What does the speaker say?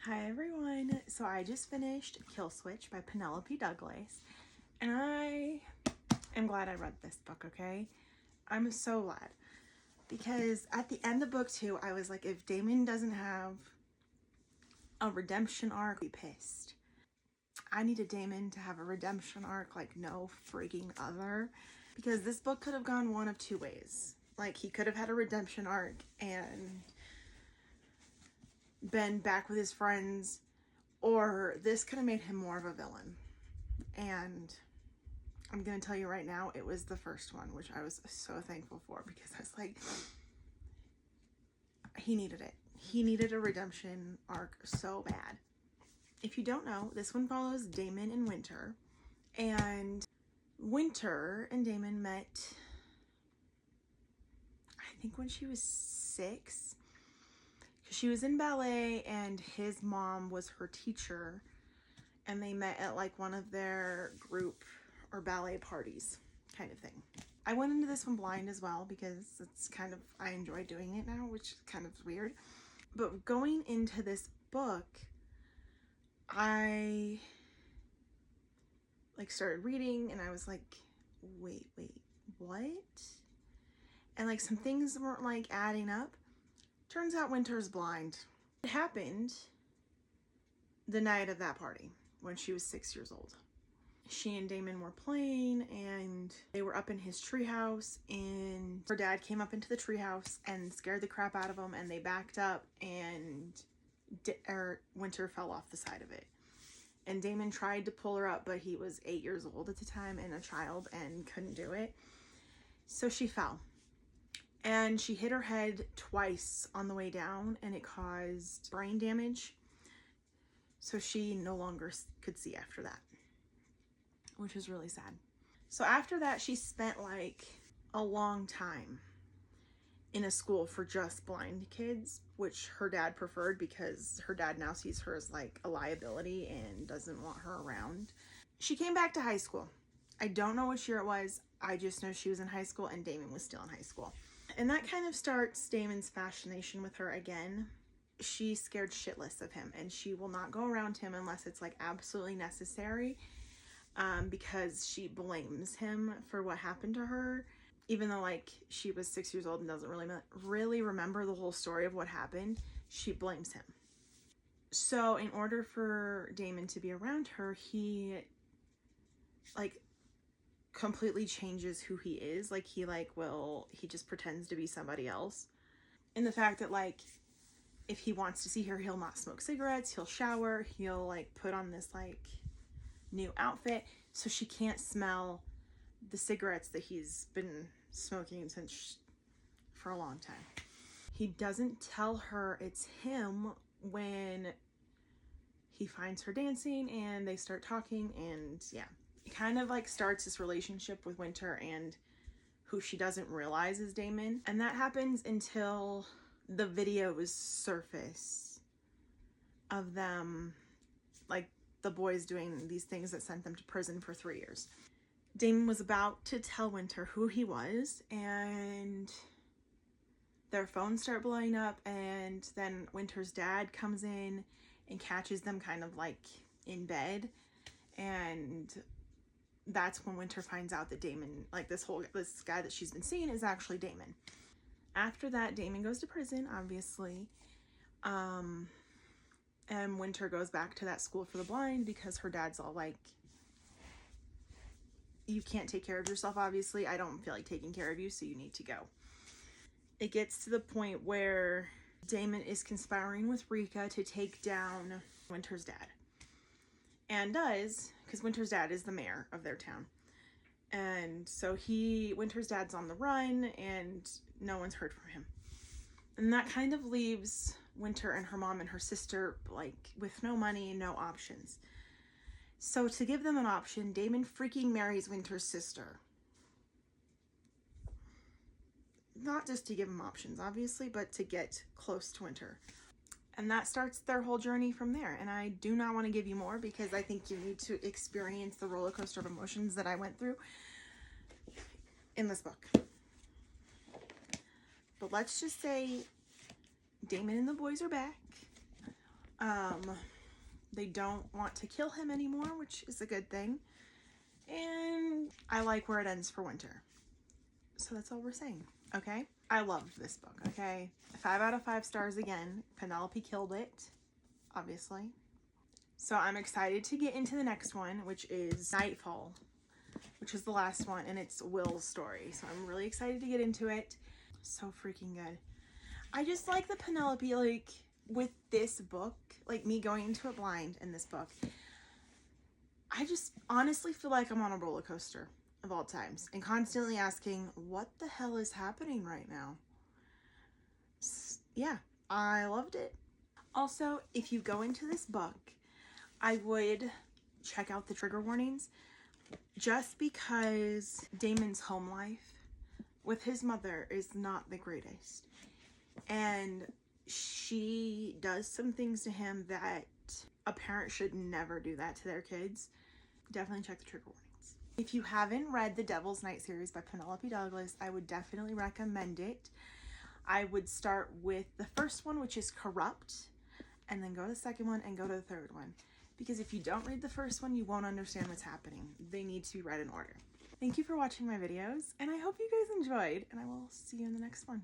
Hi everyone. So I just finished Killswitch by Penelope Douglas, and I am glad I read this book, okay? I'm so glad. Because at the end of book 2, I was like, if Damon doesn't have a redemption arc, I'll be pissed. I needed Damon to have a redemption arc like no freaking other. Because this book could have gone one of two ways. Like, he could have had a redemption arc and been back with his friends, or this could have made him more of a villain. And I'm gonna tell you right now, it was the first one, which I was so thankful for, because I was like, he needed it. He needed a redemption arc so bad. If you don't know, this one follows Damon and Winter. And Winter and Damon met, I think, when she was 6. Because she was in ballet and his mom was her teacher. And they met at like one of their group or ballet parties kind of thing. I went into this one blind as well because it's kind of, I enjoy doing it now, which is kind of weird. But going into this book, I like started reading and I was like, wait, what? And like some things weren't like adding up. Turns out Winter's blind. It happened the night of that party when she was 6 years old. She and Damon were playing and they were up in his treehouse, and her dad came up into the treehouse and scared the crap out of him, and they backed up and Winter fell off the side of it. And Damon tried to pull her up, but he was 8 years old at the time and a child and couldn't do it. So she fell. And she hit her head twice on the way down and it caused brain damage. So she no longer could see after that, which is really sad. So after that, she spent like a long time in a school for just blind kids, which her dad preferred because her dad now sees her as like a liability and doesn't want her around. She came back to high school. I don't know which year it was. I just know she was in high school and Damon was still in high school. And that kind of starts Damon's fascination with her again. She's scared shitless of him and she will not go around him unless it's like absolutely necessary. Because she blames him for what happened to her, even though like she was 6 years old and doesn't really remember the whole story of what happened. She blames him. So in order for Damon to be around her, he like completely changes who he is. Like he just pretends to be somebody else. And the fact that like if he wants to see her, he'll not smoke cigarettes, he'll shower, he'll like put on this like new outfit so she can't smell the cigarettes that he's been smoking for a long time. He doesn't tell her it's him when he finds her dancing and they start talking, and yeah, it kind of like starts this relationship with Winter and who she doesn't realize is Damon. And that happens until the videos surface of them, like the boys doing these things that sent them to prison for 3 years. Damon was about to tell Winter who he was, and their phones start blowing up, and then Winter's dad comes in and catches them kind of like in bed, and that's when Winter finds out that Damon, like this guy that she's been seeing, is actually Damon. After that, Damon goes to prison, obviously. And Winter goes back to that school for the blind because her dad's all like, you can't take care of yourself, obviously. I don't feel like taking care of you, so you need to go. It gets to the point where Damon is conspiring with Rika to take down Winter's dad. And does, because Winter's dad is the mayor of their town. And so Winter's dad's on the run and no one's heard from him. And that kind of leaves Winter and her mom and her sister like with no money and no options. So to give them an option, Damon freaking marries Winter's sister. Not just to give them options, obviously, but to get close to Winter. And that starts their whole journey from there. And I do not want to give you more because I think you need to experience the roller coaster of emotions that I went through in this book. But let's just say Damon and the boys are back. They don't want to kill him anymore, which is a good thing. And I like where it ends for Winter. So that's all we're saying, okay? I loved this book, okay? 5 out of 5 stars again. Penelope killed it, obviously. So I'm excited to get into the next one, which is Nightfall, which is the last one, and it's Will's story. So I'm really excited to get into it. So freaking good. I just like the Penelope, like, with this book, like me going into it blind in this book, I just honestly feel like I'm on a roller coaster of all times and constantly asking, what the hell is happening right now? Yeah, I loved it. Also, if you go into this book, I would check out the trigger warnings, just because Damon's home life with his mother is not the greatest. And she does some things to him that a parent should never do that to their kids. Definitely check the trigger warnings. If you haven't read the Devil's Night series by Penelope Douglas, I would definitely recommend it. I would start with the first one, which is Corrupt, and then go to the second one and go to the third one. Because if you don't read the first one, you won't understand what's happening. They need to be read in order. Thank you for watching my videos, and I hope you guys enjoyed, and I will see you in the next one.